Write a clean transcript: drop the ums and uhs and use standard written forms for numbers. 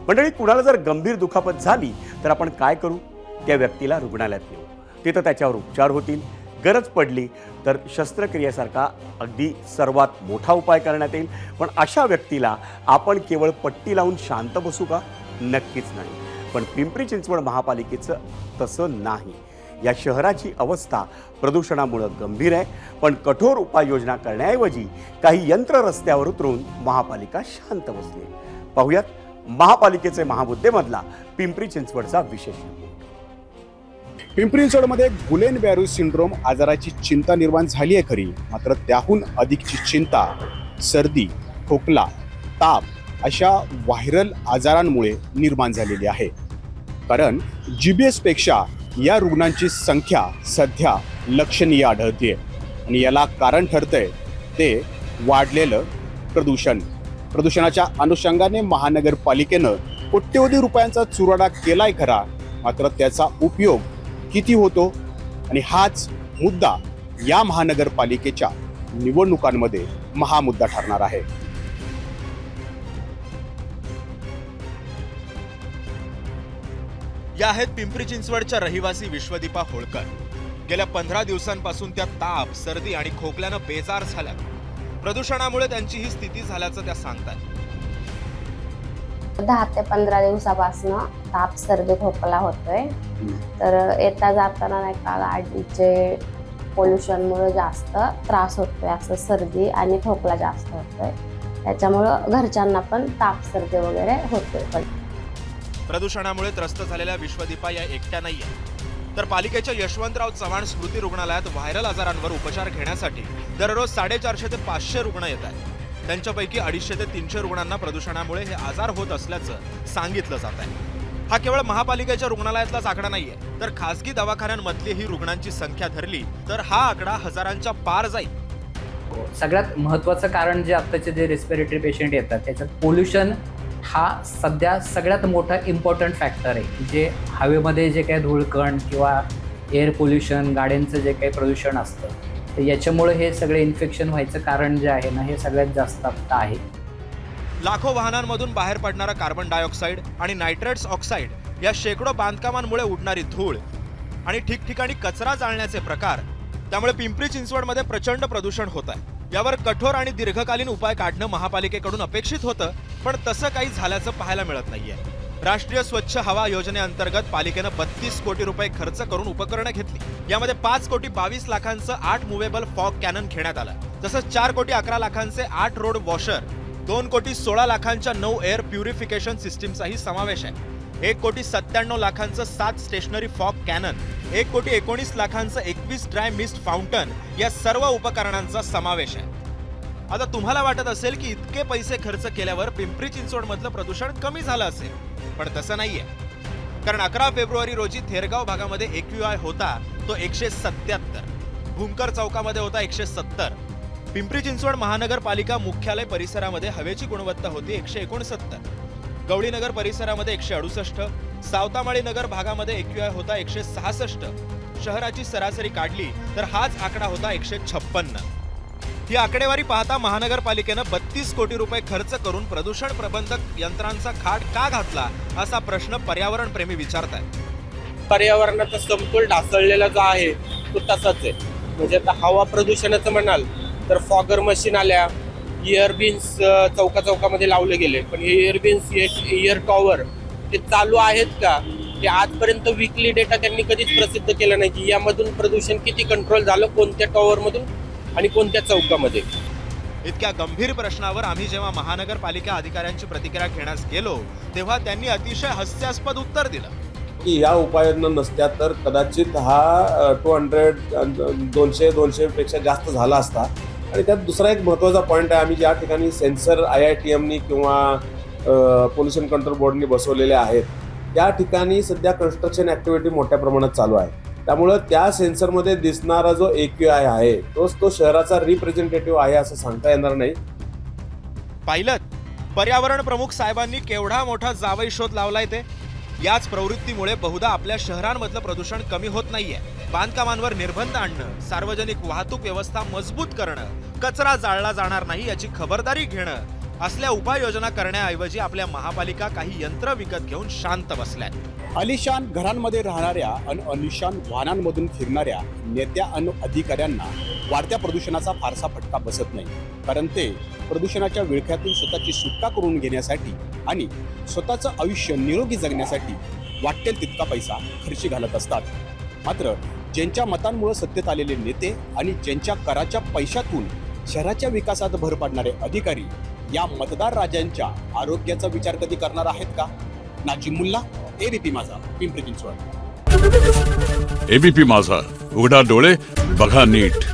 मंडळी, कुणाला जर गंभीर दुखापत झाली तर आपण काय करू? त्या व्यक्तीला रुग्णालयात नेऊ, तिथं त्याच्यावर उपचार होतील. गरज पडली तर शस्त्रक्रियेसारखा अगदी सर्वात मोठा उपाय करण्यात येईल. पण अशा व्यक्तीला आपण केवळ पट्टी लावून शांत बसू का? नक्कीच नाही. पण पिंपरी चिंचवड महापालिकेचं तसं नाही. या शहराची अवस्था प्रदूषणामुळे गंभीर आहे, पण कठोर उपाययोजना करण्याऐवजी काही यंत्र रस्त्यावर उतरून महापालिका शांत बसली. पाहुयात महापालिकेचे महामुद्देमधला पिंपरी चिंचवडचा विशेष रिपोर्ट. पिंपरी चिंचवडमध्ये गुलेन बॅरू सिंड्रोम आजाराची चिंता निर्माण झाली आहे खरी, मात्र त्याहून अधिकची चिंता सर्दी, खोकला, ताप अशा व्हायरल आजारांमुळे निर्माण झालेली आहे. कारण GBS पेक्षा या रुग्णांची संख्या सध्या लक्षणीय आढळते आणि याला कारण ठरतंय ते वाढलेलं प्रदूषण. प्रदूषणाच्या अनुषंगाने महानगरपालिकेनं कोट्यवधी रुपयांचा चुराडा केलाय खरा, मात्र त्याचा उपयोग किती होतो? आणि हाच मुद्दा या महानगरपालिकेच्या निवडणुकांमध्ये महामुद्दा ठरणार आहे. या आहेत पिंपरी चिंचवडच्या रहिवासी विश्वदीपा होळकर. गेल्या 15 दिवसांपासून त्या ताप, सर्दी आणि खोकल्यानं बेजार झाल्या. प्रदूषणामुळे त्यांची ही स्थिती झाल्याचं त्या सांगतात. 10 ते 15 दिवसापासून ताप, सर्दी, खोकला होतोय. तर येता जाताना नाही का गाडीचे पोल्युशनमुळे जास्त त्रास होतोय, असं सर्दी आणि खोकला जास्त होतोय. त्याच्यामुळं घरच्यांना पण ताप, सर्दी वगैरे होतोय. प्रदूषणामुळे त्रस्त झालेल्या विश्वदीपा या एकट्या नाहीये, तर पालिकेच्या यशवंतराव चव्हाण स्मृती रुग्णालयात व्हायरल आजारांवर उपचार घेण्यासाठी दररोज 450 ते 500 रुग्ण येत आहेत. त्यांच्यापैकी 250 ते 300 रुग्णांना प्रदूषणामुळे हे आजार होत असल्याचं सांगितलं जात आहे. हा केवळ महापालिकेच्या रुग्णालयातलाच आकडा नाहीये, तर खासगी दवाखान्यांमधली ही रुग्णांची संख्या धरली तर हा आकडा हजारांच्या पार जाईल. सगळ्यात महत्त्वाचं कारण जे आत्ताचे जे रेस्पिरेटरी पेशंट येतात त्याच्यात पोल्युशन हा सध्या सगळ्यात मोठा इम्पॉर्टंट फॅक्टर आहे. जे हवेमध्ये जे काही धूळकण किंवा एअर पोल्युशन, गाड्यांचं जे काही प्रदूषण असतं, तर याच्यामुळे हे सगळे इन्फेक्शन व्हायचं कारण जे आहे ना, हे सगळ्यात जास्त आत्ता आहे. लाखो वाहनांमधून बाहेर पडणारा कार्बन डायऑक्साईड आणि नायट्रेट्स ऑक्साईड, या शेकडो बांधकामांमुळे उडणारी धूळ आणि ठिकठिकाणी कचरा जाळण्याचे प्रकार, त्यामुळे पिंपरी चिंचवडमध्ये प्रचंड प्रदूषण होत आहे. यावर कठोर आणि दीर्घकालीन उपाय काढणं महापालिकेकडून अपेक्षित होतं, पण तसं काही झाल्याचं पाहायला मिळत नाहीये. राष्ट्रीय स्वच्छ हवा योजनेअंतर्गत पालिकेनं 32 कोटी रुपये खर्च करून उपकरणं घेतली. यामध्ये 5 कोटी 22 लाखांचं 8 मुव्हेबल फॉग कॅनन घेण्यात आलं. तसंच 4 कोटी 11 लाखांचे 8 रोड वॉशर, 2 कोटी 16 लाखांच्या 9 एअर प्युरिफिकेशन सिस्टीमचाही समावेश आहे. 1 कोटी 97 लाखांचं 7 स्टेशनरी फॉग कॅनन, 1 कोटी 19 लाखांचं 21 ड्राय मिस्ट फाउंटन, या सर्व उपकरणांचा समावेश आहे. आता तुम्हाला वाटत असेल की इतके पैसे खर्च केल्यावर पिंपरी चिंचवडमधलं प्रदूषण कमी झालं असेल, पण तसं नाहीये. कारण 11 फेब्रुवारी रोजी थेरगाव भागामध्ये AQI होता तो 177, भूमकर चौकामध्ये होता 170, पिंपरी चिंचवड महानगरपालिका मुख्यालय परिसरामध्ये हवेची गुणवत्ता होती 169, गवळीनगर परिसरामध्ये 168, सावतामाळी नगर भागामध्ये AQI होता 166. शहराची सरासरी काढली तर हाच आकडा होता 156. ही आकडेवारी पाहता महानगरपालिकेनं 32 कोटी रुपये खर्च करून प्रदूषण प्रबंधक यंत्रांचा खाट का घातला, असा प्रश्न पर्यावरण प्रेमी विचारतात. पर्यावरणाचा समतोल ढासळलेला जो आहे तो तसाच आहे. म्हणजे आता हवा प्रदूषणाचं म्हणाल तर फॉगर मशीन आल्या, इयरबिन्स चौकामध्ये लावले गेले, पण हे इयरबिन्स, इयर टॉवर ते चालू आहेत का? ते आजपर्यंत वीकली डेटा त्यांनी कधीच प्रसिद्ध केला नाही की यामधून प्रदूषण किती कंट्रोल झालं, कोणत्या टॉवरमधून आणि कोणत्या चौकामध्ये. इतक्या गंभीर प्रश्नावर आम्ही जेव्हा महानगरपालिका अधिकाऱ्यांची प्रतिक्रिया घेण्यास गेलो तेव्हा त्यांनी अतिशय हास्यास्पद उत्तर दिलं की या उपाययोजना नसत्या तर कदाचित हा 200 पेक्षा जास्त झाला असता. आणि त्यात दुसरा एक महत्त्वाचा पॉईंट आहे, आम्ही ज्या ठिकाणी सेन्सर IITMनी किंवा पोल्युशन कंट्रोल बोर्डनी बसवलेले आहेत त्या ठिकाणी सध्या कन्स्ट्रक्शन ॲक्टिव्हिटी मोठ्या प्रमाणात चालू आहे. त्यामुळं त्या सेन्सरमध्ये दिसणारा जो AQI आहे तो शहराचा रिप्रेझेंटेटिव्ह आहे असं सांगता येणार नाही. पाहिलं, पर्यावरण प्रमुख साहेबांनी केवढा मोठा जावई शोध लावलाय ते. याच प्रवृत्तीमुळे बहुधा आपल्या शहरांमधलं प्रदूषण कमी होत नाहीये. बांधकामांवर निर्बंध आणणं, सार्वजनिक वाहतूक व्यवस्था मजबूत करणं, कचरा जाळला जाणार नाही याची खबरदारी घेणं, असल्या उपाययोजना करण्याऐवजी आपल्या महापालिका काही यंत्र विकत घेऊन शांत बसल्यात. आलिशान घरांमध्ये राहणाऱ्या आणि अलिशान वाहनांमधून फिरणाऱ्या नेत्या आणि अधिकाऱ्यांना वाढत्या प्रदूषणाचा फारसा फटका बसत नाही, कारण ते प्रदूषणाच्या विळख्यातून स्वतःची सुटका करून घेण्यासाठी आणि स्वतःचं आयुष्य निरोगी जगण्यासाठी वाटेल तितका पैसा खर्ची घालत असतात. मात्र ज्यांच्या मतांमुळे सत्तेत आलेले नेते आणि ज्यांच्या कराच्या पैशातून शहराच्या विकासात भर पाडणारे अधिकारी या मतदार राजांच्या आरोग्याचा विचार कधी करणार आहेत का? नाजिम मुल्ला, एबीपी माझा, पिंपरी चिंचवड. एबीपी माझा, उघडा डोळे बघा नीट.